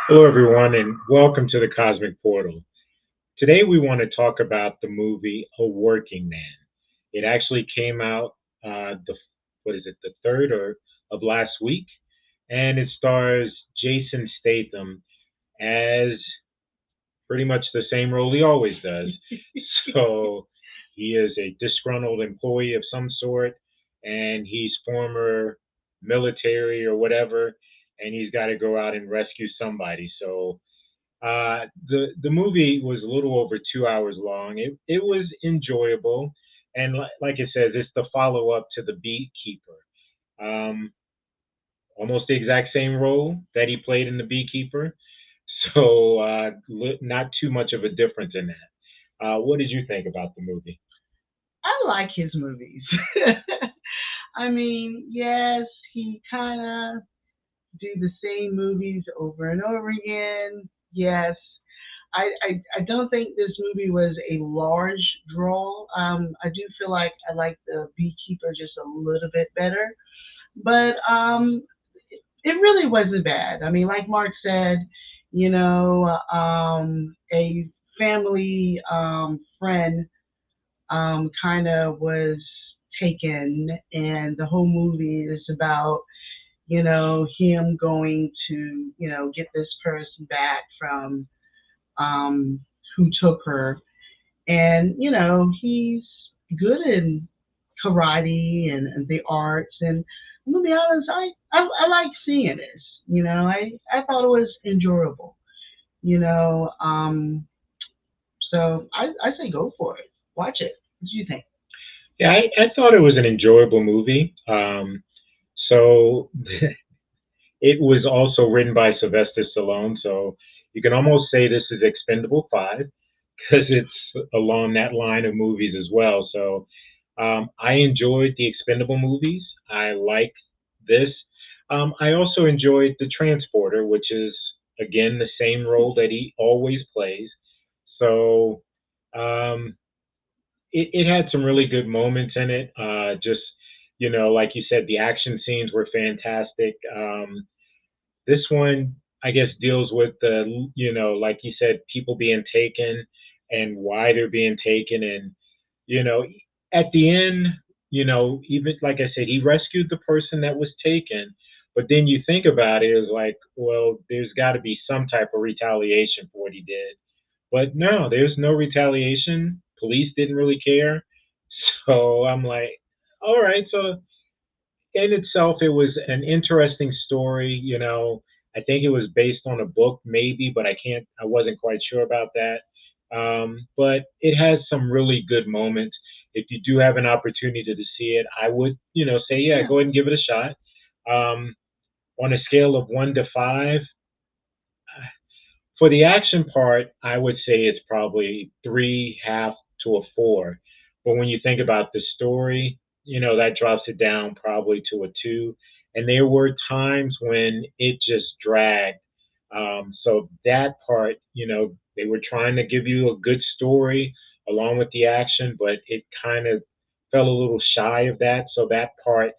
Hello, everyone, and welcome to the Cosmic Portal. Today, we want to talk about the movie A Working Man. It actually came out the what is it, the third or of last week, and it stars Jason Statham as pretty much the same role he always does. So he is a disgruntled employee of some sort, and he's former military or whatever, and he's got to go out and rescue somebody. So the movie was a little over 2 hours long. It was enjoyable, and like it says, it's the follow up to The Beekeeper. Um, Almost the exact same role that he played in The Beekeeper. So not too much of a difference in that. What did you think about the movie? I like his movies. I mean, yes, he kind of do the same movies over and over again. Yes, I don't think this movie was a large draw. I do feel like I like the Beekeeper just a little bit better, but it really wasn't bad. I mean, like Mark said, a family friend kind of was taken, and the whole movie is about him going to get this person back from um, who took her, and he's good in karate and the arts, and I'm gonna be honest, I like seeing this. I thought it was enjoyable. You know, so I say go for it. Watch it. What do you think? Yeah, I thought it was an enjoyable movie. So it was also written by Sylvester Stallone, so you can almost say this is Expendable 5 because it's along that line of movies as well. So I enjoyed the Expendable movies. I like this. I also enjoyed The Transporter, which is, again, the same role that he always plays. So um, it had some really good moments in it. Just, like you said, the action scenes were fantastic. This one, I guess, deals with like you said, people being taken and why they're being taken. And, you know, at the end, even like I said, he rescued the person that was taken. But then you think about it, it's like, well, there's got to be some type of retaliation for what he did. But no, there's no retaliation. Police didn't really care. So I'm like, all right. So in itself, it was an interesting story. I think it was based on a book, maybe, but I wasn't quite sure about that. But it has some really good moments. If you do have an opportunity to see it, I would, say, yeah, Yeah. go ahead and give it a shot. Um, on a scale of 1 to 5, for the action part, I would say it's probably three, half to a four. But when you think about the story, that drops it down probably to a two. And there were times when it just dragged. So that part, they were trying to give you a good story along with the action, but it kind of fell a little shy of that. So that part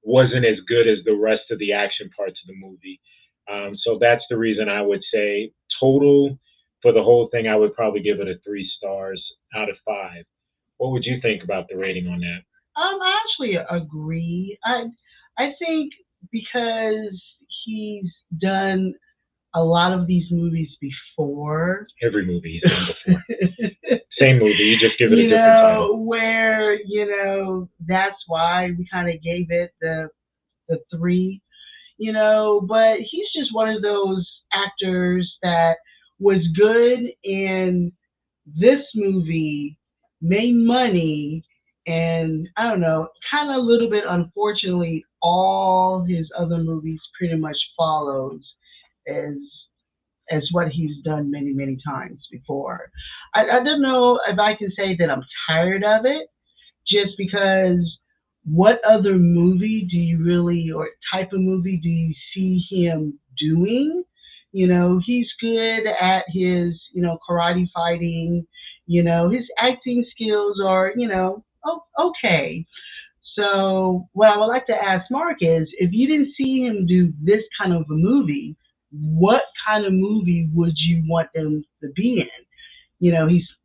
wasn't as good as the rest of the action parts of the movie. So that's the reason I would say total for the whole thing, I would probably give it a 3 stars out of 5. What would you think about the rating on that? I actually agree. I think because he's done a lot of these movies before. Every movie he's done before. Same movie, you just give it a different title. Where that's why we kind of gave it the three. But he's just one of those actors that was good in this movie, made money, and I don't know, kind of a little bit unfortunately, all his other movies pretty much follows as what he's done many many times before. I don't know if I can say that I'm tired of it, just because what other movie do you really, or type of movie do you see him doing? He's good at his, karate fighting. His acting skills are, okay. So what I would like to ask Mark is, if you didn't see him do this kind of a movie, what kind of movie would you want him to be in? He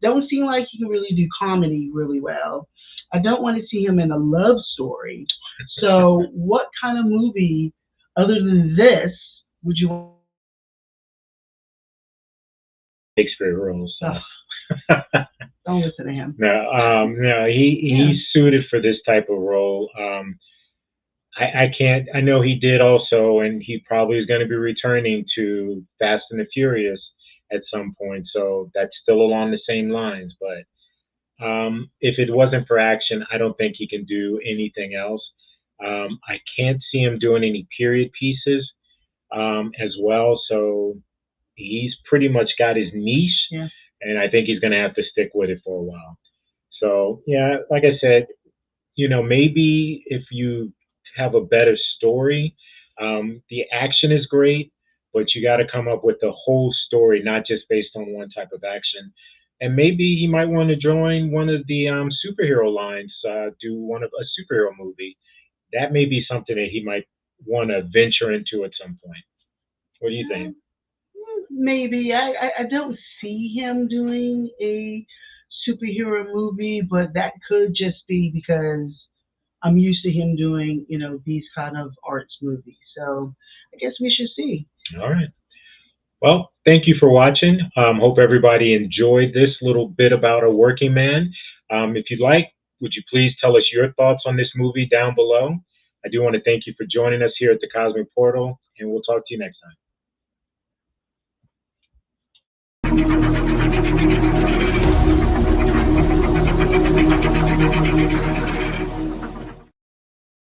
don't seem like he can really do comedy really well. I don't want to see him in a love story. So, what kind of movie other than this would you want him to be in? Shakespeare roles. So. Ugh, don't listen to him. No, no, Yeah. he's suited for this type of role. I can't. I know he did also, and he probably is going to be returning to Fast and the Furious at some point. So that's still along the same lines. But if it wasn't for action, I don't think he can do anything else. I can't see him doing any period pieces as well. So he's pretty much got his niche, Yeah. and I think he's going to have to stick with it for a while. So yeah, like I said, maybe if you have a better story, the action is great, but you got to come up with the whole story, not just based on one type of action. And maybe he might want to join one of the superhero lines, do one of a superhero movie. That may be something that he might want to venture into at some point. What do you think? Maybe I don't see him doing a superhero movie, but that could just be because I'm used to him doing these kind of arts movies. So I guess we should see. All right. Well, thank you for watching. Hope everybody enjoyed this little bit about a working man. If you'd like, would you please tell us your thoughts on this movie down below? I do want to thank you for joining us here at the Cosmic Portal, and we'll talk to you next time.